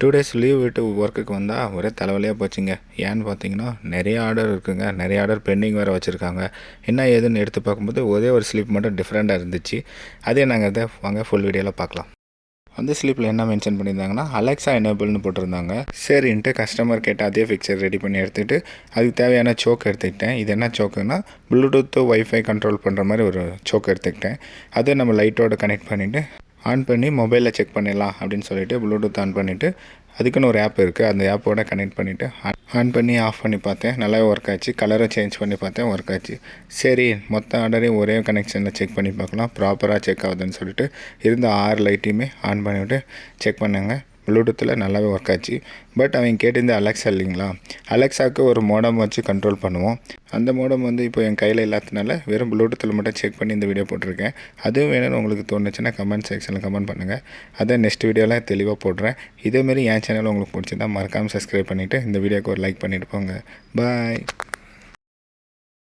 2 days leave விட்டு ஒர்க்குக்கு வந்தால் ஒரே தலைவலியாக போச்சுங்க. ஏன்னு பார்த்தீங்கன்னா நிறைய ஆர்டர் இருக்குங்க. நிறைய ஆர்டர் பெண்டிங் வேறு வச்சுருக்காங்க. என்ன ஏதுன்னு எடுத்து பார்க்கும்போது ஒரே ஒரு ஸ்லிப் மட்டும் டிஃப்ரெண்ட்டாக இருந்துச்சு. அதே நாங்கள் அதை வாங்க ஃபுல் வீடியோவில் பார்க்கலாம். அந்த ஸ்லிப்பில் என்ன மென்ஷன் பண்ணியிருந்தாங்கன்னா அலெக்ஸா எனேபிள்னு போட்டிருந்தாங்க. சரின்ட்டு கஸ்டமர் கேட்ட அதே ஃபிக்சர் ரெடி பண்ணி எடுத்துகிட்டு அதுக்கு தேவையான சோக் எடுத்துக்கிட்டேன். இது என்ன சோக்குன்னா ப்ளூடூத்து வைஃபை கண்ட்ரோல் பண்ணுற மாதிரி ஒரு சோக் எடுத்துக்கிட்டேன். அதை நம்ம லைட்டோடு கனெக்ட் பண்ணிவிட்டு ஆன் பண்ணி மொபைலில் செக் பண்ணிடலாம் அப்படின்னு சொல்லிவிட்டு ப்ளூடூத் ஆன் பண்ணிவிட்டு அதுக்குன்னு ஒரு ஆப் இருக்குது. அந்த ஆப்போட கனெக்ட் பண்ணிவிட்டு ஆன் பண்ணி ஆஃப் பண்ணி பார்த்தேன். நல்லாவே ஒர்க் ஆச்சு. கலரை சேஞ்ச் பண்ணி பார்த்தேன், ஒர்க் ஆச்சு. சரி, மொத்த ஆர்டரையும் ஒரே கனெக்ஷனில் செக் பண்ணி பார்க்கலாம், ப்ராப்பராக செக் ஆகுதுன்னு சொல்லிட்டு இருந்த 6 லைட்டையுமே ஆன் பண்ணிவிட்டு செக் பண்ணேங்க. ப்ளூடூத்தில் நல்லாவே ஒர்க் ஆச்சு. பட் அவங்க கேட்டிருந்த அலெக்ஸா இல்லைங்களா, அலெக்ஸாவுக்கு ஒரு மோடம் வச்சு கண்ட்ரோல் பண்ணுவோம். அந்த மோடம் இப்போ என் கையில் இல்லாததுனால வெறும் ப்ளூடூத்தில் மட்டும் செக் பண்ணி இந்த வீடியோ போட்டிருக்கேன். அதுவும் வேணும்னு உங்களுக்கு தோணுச்சுன்னா கமெண்ட் செக்ஷனில் கமெண்ட் பண்ணுங்கள். அதை நெக்ஸ்ட் வீடியோவில் தெளிவாக போடுறேன். இதேமாரி என் சேனல் உங்களுக்கு பிடிச்சிருந்தா மறக்காமல் சப்ஸ்கிரைப் பண்ணிவிட்டு இந்த வீடியோக்கு ஒரு லைக் பண்ணிவிட்டு போங்க. பாய்.